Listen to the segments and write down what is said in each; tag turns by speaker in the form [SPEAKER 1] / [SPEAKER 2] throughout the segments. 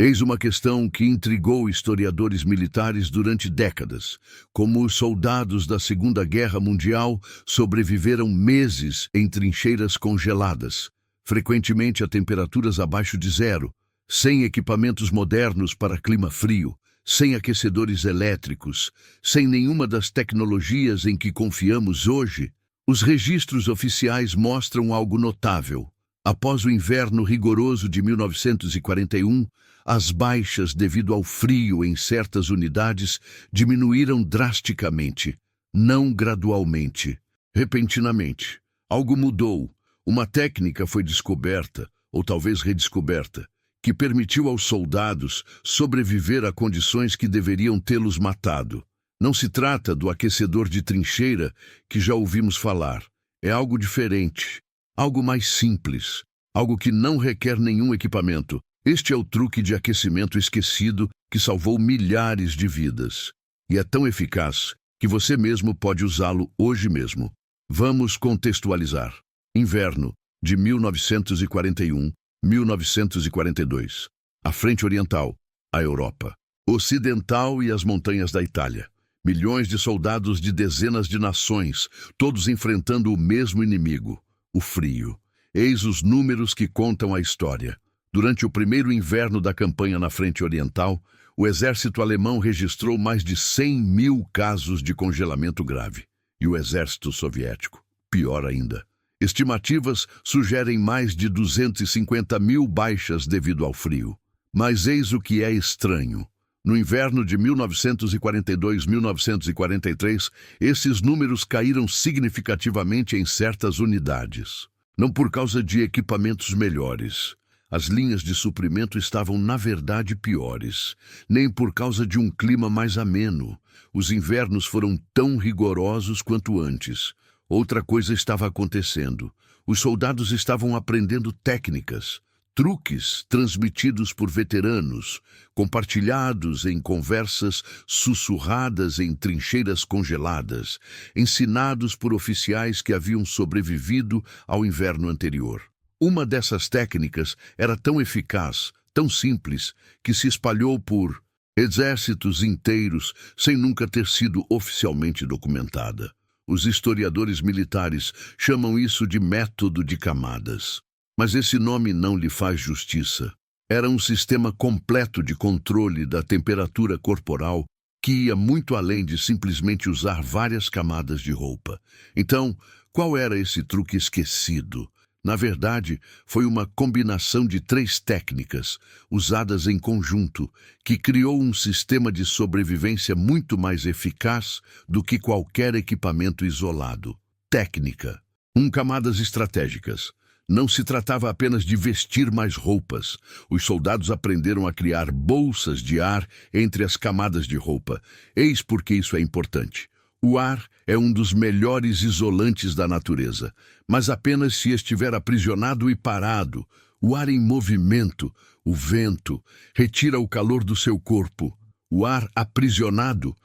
[SPEAKER 1] Eis uma questão que intrigou historiadores militares durante décadas. Como os soldados da Segunda Guerra Mundial sobreviveram meses em trincheiras congeladas, frequentemente a temperaturas abaixo de zero, sem equipamentos modernos para clima frio, sem aquecedores elétricos, sem nenhuma das tecnologias em que confiamos hoje. Os registros oficiais mostram algo notável. Após o inverno rigoroso de 1941, as baixas devido ao frio em certas unidades diminuíram drasticamente, não gradualmente. Repentinamente, algo mudou. Uma técnica foi descoberta, ou talvez redescoberta, que permitiu aos soldados sobreviver a condições que deveriam tê-los matado. Não se trata do aquecedor de trincheira que já ouvimos falar. É algo diferente, algo mais simples, algo que não requer nenhum equipamento. Este é o truque de aquecimento esquecido que salvou milhares de vidas. E é tão eficaz que você mesmo pode usá-lo hoje mesmo. Vamos contextualizar. Inverno de 1941-1942. A frente oriental, a Europa ocidental e as montanhas da Itália. Milhões de soldados de dezenas de nações, todos enfrentando o mesmo inimigo, o frio. Eis os números que contam a história. Durante o primeiro inverno da campanha na frente oriental, o exército alemão registrou mais de 100 mil casos de congelamento grave. E o exército soviético, pior ainda. Estimativas sugerem mais de 250 mil baixas devido ao frio. Mas eis o que é estranho. No inverno de 1942-1943, esses números caíram significativamente em certas unidades. Não por causa de equipamentos melhores. As linhas de suprimento estavam, na verdade, piores. Nem por causa de um clima mais ameno. Os invernos foram tão rigorosos quanto antes. Outra coisa estava acontecendo. Os soldados estavam aprendendo técnicas, truques transmitidos por veteranos, compartilhados em conversas sussurradas em trincheiras congeladas, ensinados por oficiais que haviam sobrevivido ao inverno anterior. Uma dessas técnicas era tão eficaz, tão simples, que se espalhou por exércitos inteiros sem nunca ter sido oficialmente documentada. Os historiadores militares chamam isso de método de camadas. Mas esse nome não lhe faz justiça. Era um sistema completo de controle da temperatura corporal que ia muito além de simplesmente usar várias camadas de roupa. Então, qual era esse truque esquecido? Na verdade, foi uma combinação de 3 técnicas, usadas em conjunto, que criou um sistema de sobrevivência muito mais eficaz do que qualquer equipamento isolado. Técnica. 1. Camadas estratégicas. Não se tratava apenas de vestir mais roupas. Os soldados aprenderam a criar bolsas de ar entre as camadas de roupa. Eis por que isso é importante. O ar é um dos melhores isolantes da natureza, mas apenas se estiver aprisionado e parado. O ar em movimento, o vento, retira o calor do seu corpo. O ar aprisionado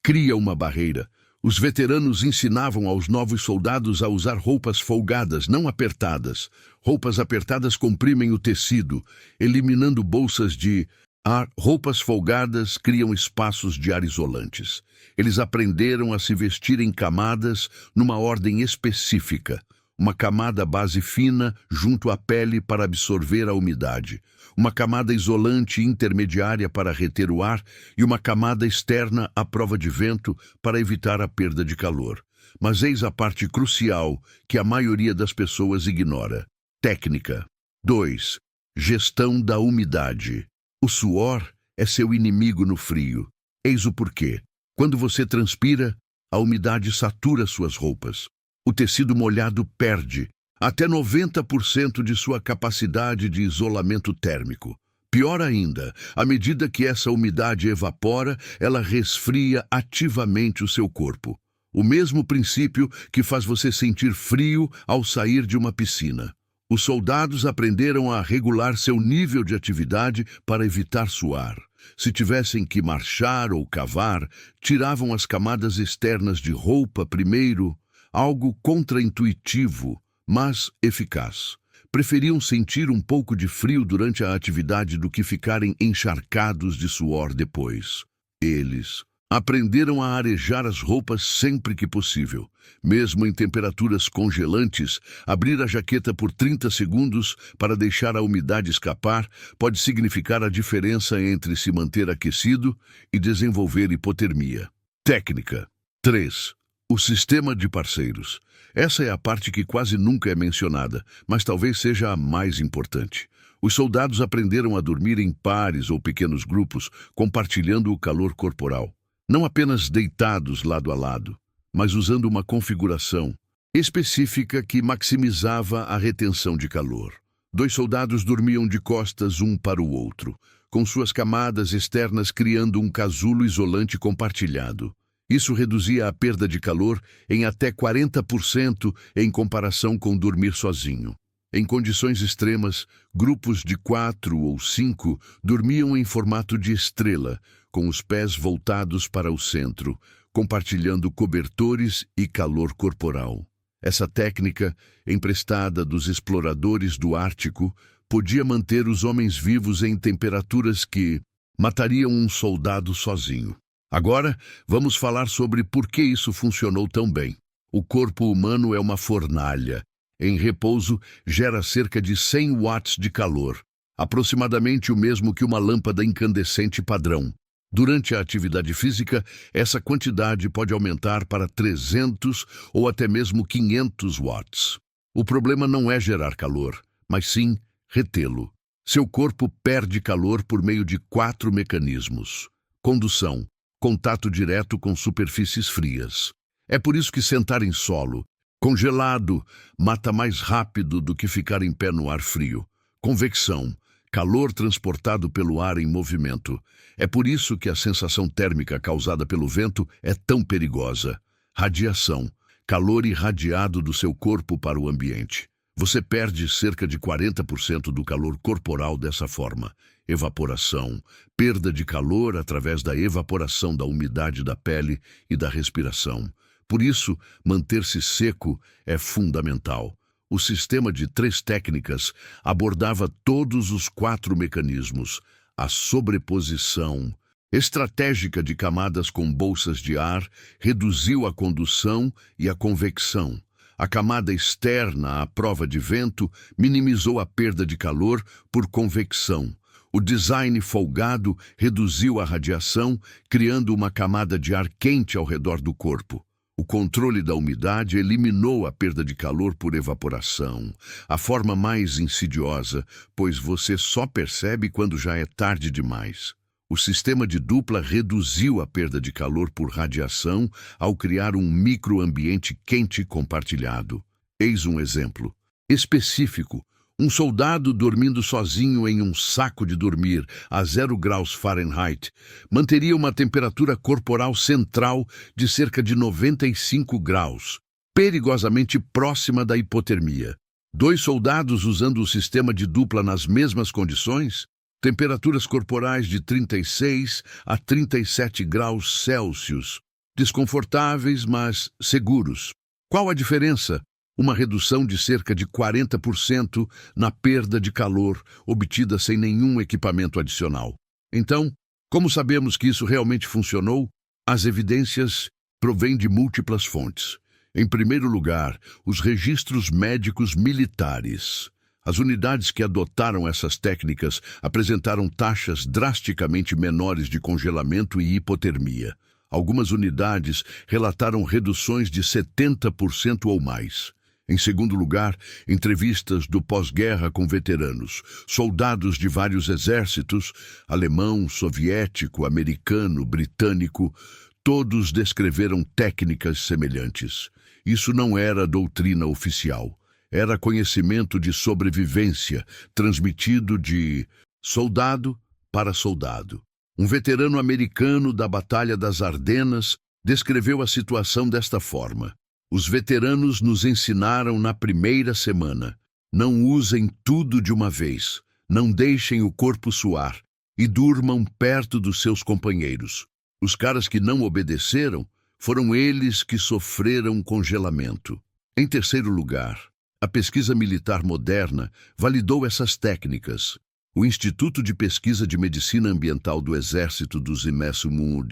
[SPEAKER 1] cria uma barreira. Os veteranos ensinavam aos novos soldados a usar roupas folgadas, não apertadas. Roupas apertadas comprimem o tecido, eliminando bolsas de ar. Roupas folgadas criam espaços de ar isolantes. Eles aprenderam a se vestir em camadas numa ordem específica. Uma camada base fina junto à pele para absorver a umidade. Uma camada isolante intermediária para reter o ar e uma camada externa à prova de vento para evitar a perda de calor. Mas eis a parte crucial que a maioria das pessoas ignora. Técnica. 2. Gestão da umidade. O suor é seu inimigo no frio. Eis o porquê. Quando você transpira, a umidade satura suas roupas. O tecido molhado perde até 90% de sua capacidade de isolamento térmico. Pior ainda, à medida que essa umidade evapora, ela resfria ativamente o seu corpo. O mesmo princípio que faz você sentir frio ao sair de uma piscina. Os soldados aprenderam a regular seu nível de atividade para evitar suar. Se tivessem que marchar ou cavar, tiravam as camadas externas de roupa primeiro, algo contraintuitivo, mas eficaz. Preferiam sentir um pouco de frio durante a atividade do que ficarem encharcados de suor depois. Eles aprenderam a arejar as roupas sempre que possível. Mesmo em temperaturas congelantes, abrir a jaqueta por 30 segundos para deixar a umidade escapar pode significar a diferença entre se manter aquecido e desenvolver hipotermia. Técnica 3. O sistema de parceiros. Essa é a parte que quase nunca é mencionada, mas talvez seja a mais importante. Os soldados aprenderam a dormir em pares ou pequenos grupos, compartilhando o calor corporal. Não apenas deitados lado a lado, mas usando uma configuração específica que maximizava a retenção de calor. 2 soldados dormiam de costas um para o outro, com suas camadas externas criando um casulo isolante compartilhado. Isso reduzia a perda de calor em até 40% em comparação com dormir sozinho. Em condições extremas, grupos de 4 ou 5 dormiam em formato de estrela, com os pés voltados para o centro, compartilhando cobertores e calor corporal. Essa técnica, emprestada dos exploradores do Ártico, podia manter os homens vivos em temperaturas que matariam um soldado sozinho. Agora, vamos falar sobre por que isso funcionou tão bem. O corpo humano é uma fornalha. Em repouso, gera cerca de 100 watts de calor, aproximadamente o mesmo que uma lâmpada incandescente padrão. Durante a atividade física, essa quantidade pode aumentar para 300 ou até mesmo 500 watts. O problema não é gerar calor, mas sim retê-lo. Seu corpo perde calor por meio de 4 mecanismos. Condução, contato direto com superfícies frias. É por isso que sentar em solo, congelado, mata mais rápido do que ficar em pé no ar frio. Convecção, calor transportado pelo ar em movimento. É por isso que a sensação térmica causada pelo vento é tão perigosa. Radiação, calor irradiado do seu corpo para o ambiente. Você perde cerca de 40% do calor corporal dessa forma. Evaporação, perda de calor através da evaporação da umidade da pele e da respiração. Por isso, manter-se seco é fundamental. O sistema de 3 técnicas abordava todos os 4 mecanismos. A sobreposição estratégica de camadas com bolsas de ar reduziu a condução e a convecção. A camada externa à prova de vento minimizou a perda de calor por convecção. O design folgado reduziu a radiação, criando uma camada de ar quente ao redor do corpo. O controle da umidade eliminou a perda de calor por evaporação, a forma mais insidiosa, pois você só percebe quando já é tarde demais. O sistema de dupla reduziu a perda de calor por radiação ao criar um microambiente quente compartilhado. Eis um exemplo específico. Um soldado dormindo sozinho em um saco de dormir a 0 graus Fahrenheit manteria uma temperatura corporal central de cerca de 95 graus, perigosamente próxima da hipotermia. 2 soldados usando o sistema de dupla nas mesmas condições, temperaturas corporais de 36 a 37 graus Celsius, desconfortáveis, mas seguros. Qual a diferença? Uma redução de cerca de 40% na perda de calor obtida sem nenhum equipamento adicional. Então, como sabemos que isso realmente funcionou? As evidências provêm de múltiplas fontes. Em primeiro lugar, os registros médicos militares. As unidades que adotaram essas técnicas apresentaram taxas drasticamente menores de congelamento e hipotermia. Algumas unidades relataram reduções de 70% ou mais. Em segundo lugar, entrevistas do pós-guerra com veteranos, soldados de vários exércitos, alemão, soviético, americano, britânico, todos descreveram técnicas semelhantes. Isso não era doutrina oficial, era conhecimento de sobrevivência, transmitido de soldado para soldado. Um veterano americano da Batalha das Ardenas descreveu a situação desta forma. Os veteranos nos ensinaram na primeira semana. Não usem tudo de uma vez. Não deixem o corpo suar. E durmam perto dos seus companheiros. Os caras que não obedeceram, foram eles que sofreram congelamento. Em terceiro lugar, A pesquisa militar moderna validou essas técnicas. O Instituto de Pesquisa de Medicina Ambiental do Exército do Zimesmu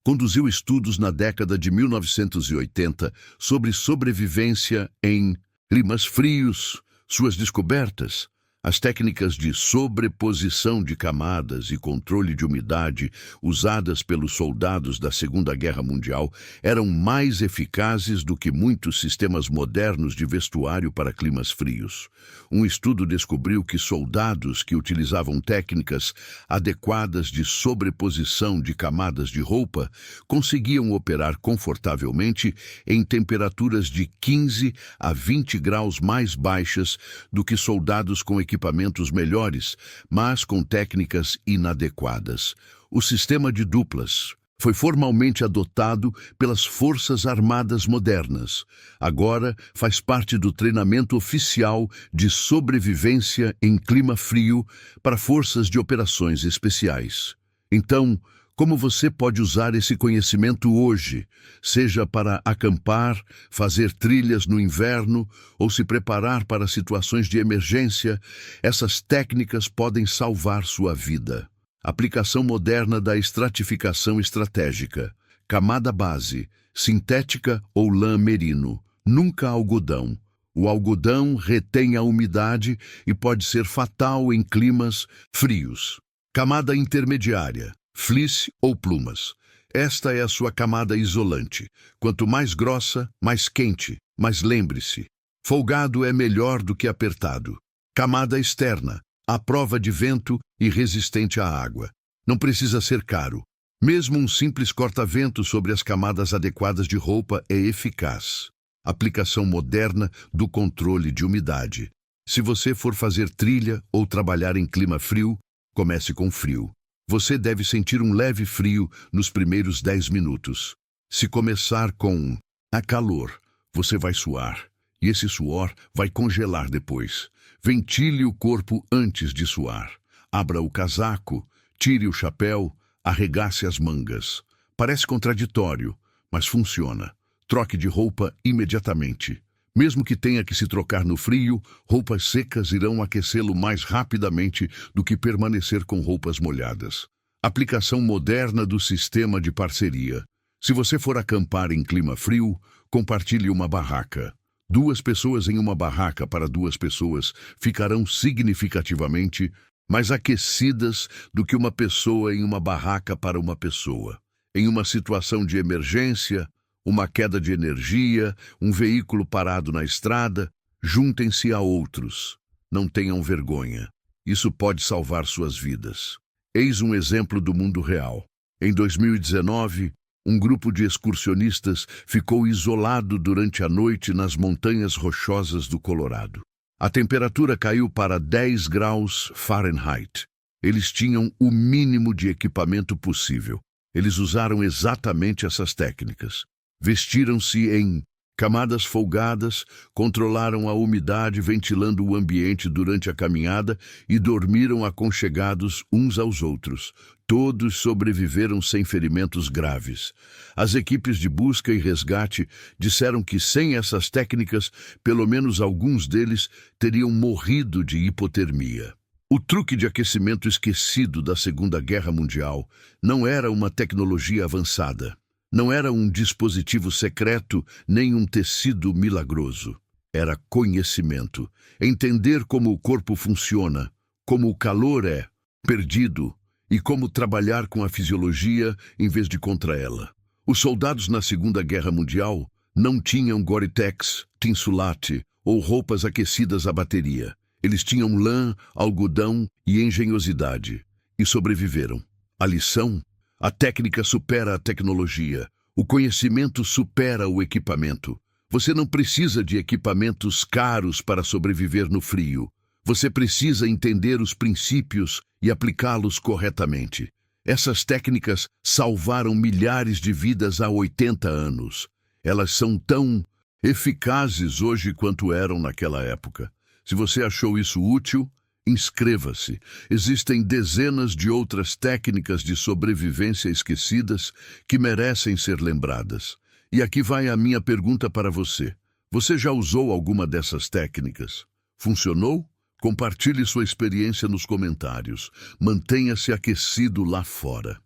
[SPEAKER 1] conduziu estudos na década de 1980 sobre sobrevivência em climas frios. Suas descobertas, as técnicas de sobreposição de camadas e controle de umidade usadas pelos soldados da Segunda Guerra Mundial eram mais eficazes do que muitos sistemas modernos de vestuário para climas frios. Um estudo descobriu que soldados que utilizavam técnicas adequadas de sobreposição de camadas de roupa conseguiam operar confortavelmente em temperaturas de 15 a 20 graus mais baixas do que soldados com equipamentos melhores, mas com técnicas inadequadas. O sistema de duplas foi formalmente adotado pelas Forças Armadas modernas. Agora faz parte do treinamento oficial de sobrevivência em clima frio para forças de operações especiais. Então, como você pode usar esse conhecimento hoje, seja para acampar, fazer trilhas no inverno ou se preparar para situações de emergência? Essas técnicas podem salvar sua vida. Aplicação moderna da estratificação estratégica. Camada base, sintética ou lã merino, nunca algodão. O algodão retém a umidade e pode ser fatal em climas frios. Camada intermediária, fleece ou plumas. Esta é a sua camada isolante. Quanto mais grossa, mais quente. Mas lembre-se, folgado é melhor do que apertado. Camada externa, à prova de vento e resistente à água. Não precisa ser caro. Mesmo um simples corta-vento sobre as camadas adequadas de roupa é eficaz. Aplicação moderna do controle de umidade. Se você for fazer trilha ou trabalhar em clima frio, comece com frio. Você deve sentir um leve frio nos primeiros 10 minutos. Se começar com a calor, você vai suar, e esse suor vai congelar depois. Ventile o corpo antes de suar. Abra o casaco, tire o chapéu, arregace as mangas. Parece contraditório, mas funciona. Troque de roupa imediatamente. Mesmo que tenha que se trocar no frio, roupas secas irão aquecê-lo mais rapidamente do que permanecer com roupas molhadas. Aplicação moderna do sistema de parceria. Se você for acampar em clima frio, compartilhe uma barraca. 2 pessoas em uma barraca para 2 pessoas ficarão significativamente mais aquecidas do que uma pessoa em uma barraca para uma pessoa. Em uma situação de emergência, uma queda de energia, um veículo parado na estrada, juntem-se a outros. Não tenham vergonha. Isso pode salvar suas vidas. Eis um exemplo do mundo real. Em 2019, um grupo de excursionistas ficou isolado durante a noite nas montanhas rochosas do Colorado. A temperatura caiu para 10 graus Fahrenheit. Eles tinham o mínimo de equipamento possível. Eles usaram exatamente essas técnicas. Vestiram-se em camadas folgadas, controlaram a umidade ventilando o ambiente durante a caminhada e dormiram aconchegados uns aos outros. Todos sobreviveram sem ferimentos graves. As equipes de busca e resgate disseram que sem essas técnicas, pelo menos alguns deles teriam morrido de hipotermia. O truque de aquecimento esquecido da Segunda Guerra Mundial não era uma tecnologia avançada. Não era um dispositivo secreto nem um tecido milagroso. Era conhecimento. Entender como o corpo funciona, como o calor é perdido e como trabalhar com a fisiologia em vez de contra ela. Os soldados na Segunda Guerra Mundial não tinham Gore-Tex, Tinsulate ou roupas aquecidas à bateria. Eles tinham lã, algodão e engenhosidade e sobreviveram. A lição? A técnica supera a tecnologia. O conhecimento supera o equipamento. Você não precisa de equipamentos caros para sobreviver no frio. Você precisa entender os princípios e aplicá-los corretamente. Essas técnicas salvaram milhares de vidas há 80 anos. Elas são tão eficazes hoje quanto eram naquela época. Se você achou isso útil, inscreva-se. Existem dezenas de outras técnicas de sobrevivência esquecidas que merecem ser lembradas. E aqui vai a minha pergunta para você. Você já usou alguma dessas técnicas? Funcionou? Compartilhe sua experiência nos comentários. Mantenha-se aquecido lá fora.